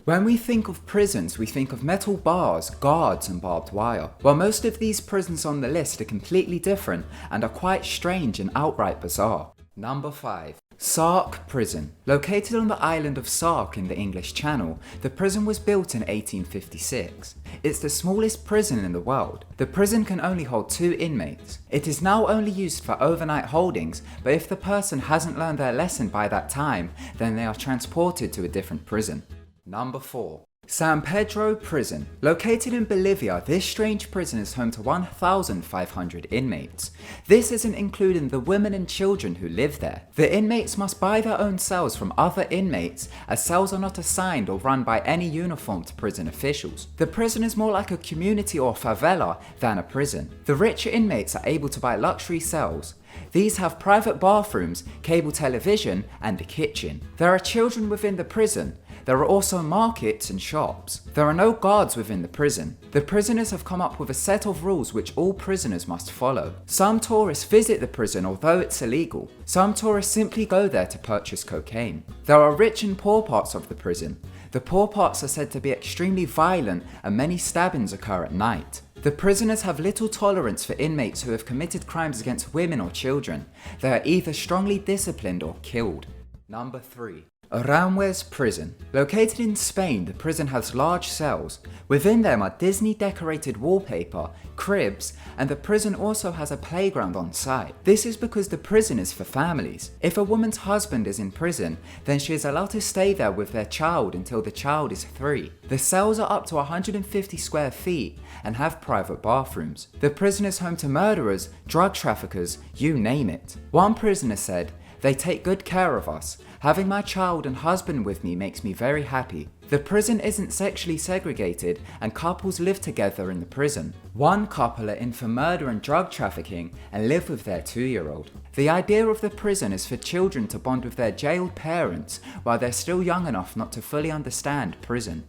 When we think of prisons, we think of metal bars, guards and barbed wire. While most of these prisons on the list are completely different and are quite strange and outright bizarre. Number 5. Sark Prison. Located on the island of Sark in the English Channel, the prison was built in 1856. It's the smallest prison in the world. The prison can only hold 2 inmates. It is now only used for overnight holdings, but if the person hasn't learned their lesson by that time, then they are transported to a different prison. Number 4. San Pedro Prison. Located in Bolivia, this strange prison is home to 1,500 inmates. This isn't including the women and children who live there. The inmates must buy their own cells from other inmates, as cells are not assigned or run by any uniformed prison officials. The prison is more like a community or favela than a prison. The richer inmates are able to buy luxury cells. These have private bathrooms, cable television, and a kitchen. There are children within the prison. There are also markets and shops. There are no guards within the prison. The prisoners have come up with a set of rules which all prisoners must follow. Some tourists visit the prison although it's illegal. Some tourists simply go there to purchase cocaine. There are rich and poor parts of the prison. The poor parts are said to be extremely violent and many stabbings occur at night. The prisoners have little tolerance for inmates who have committed crimes against women or children. They are either strongly disciplined or killed. Number 3. Aranjuez Prison. Located in Spain, the prison has large cells. Within them are Disney decorated wallpaper, cribs, and the prison also has a playground on site. This is because the prison is for families. If a woman's husband is in prison, then she is allowed to stay there with their child until the child is 3. The cells are up to 150 square feet and have private bathrooms. The prison is home to murderers, drug traffickers, you name it. One prisoner said, "They take good care of us. Having my child and husband with me makes me very happy." The prison isn't sexually segregated and couples live together in the prison. One couple are in for murder and drug trafficking and live with their 2-year-old. The idea of the prison is for children to bond with their jailed parents while they're still young enough not to fully understand prison.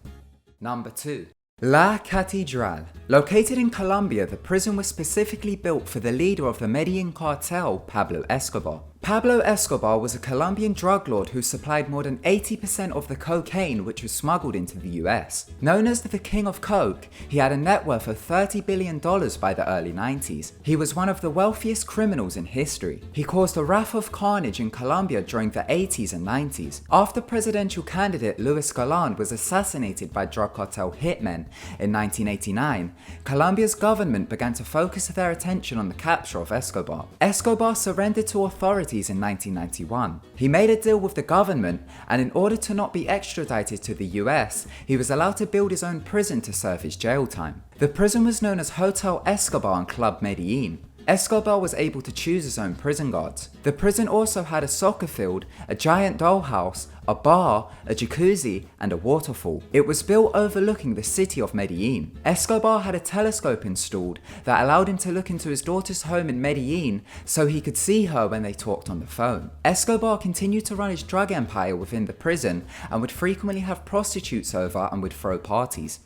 Number 2. La Catedral. Located in Colombia, the prison was specifically built for the leader of the Medellin cartel, Pablo Escobar. Pablo Escobar was a Colombian drug lord who supplied more than 80% of the cocaine which was smuggled into the US. Known as the King of Coke, he had a net worth of $30 billion by the early 90s. He was one of the wealthiest criminals in history. He caused a wrath of carnage in Colombia during the 80s and 90s. After presidential candidate Luis Galán was assassinated by drug cartel hitmen in 1989, Colombia's government began to focus their attention on the capture of Escobar. Escobar surrendered to authorities in 1991. He made a deal with the government, and in order to not be extradited to the US, he was allowed to build his own prison to serve his jail time. The prison was known as Hotel Escobar and Club Medellin. Escobar was able to choose his own prison guards. The prison also had a soccer field, a giant dollhouse, a bar, a jacuzzi, and a waterfall. It was built overlooking the city of Medellin. Escobar had a telescope installed that allowed him to look into his daughter's home in Medellin so he could see her when they talked on the phone. Escobar continued to run his drug empire within the prison and would frequently have prostitutes over and would throw parties.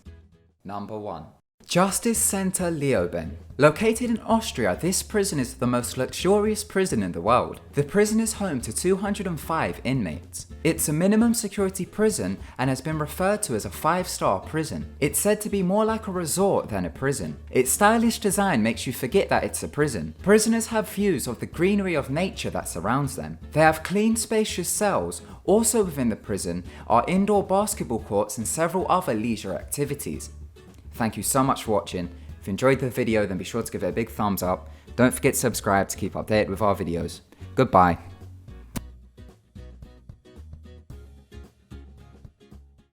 Number 1. Justice Center Leoben. Located in Austria, this prison is the most luxurious prison in the world. The prison is home to 205 inmates. It's a minimum security prison and has been referred to as a 5-star prison. It's said to be more like a resort than a prison. Its stylish design makes you forget that it's a prison. Prisoners have views of the greenery of nature that surrounds them. They have clean, spacious cells. Also within the prison are indoor basketball courts and several other leisure activities. Thank you so much for watching. If you enjoyed the video, then be sure to give it a big thumbs up. Don't forget to subscribe to keep updated with our videos. Goodbye.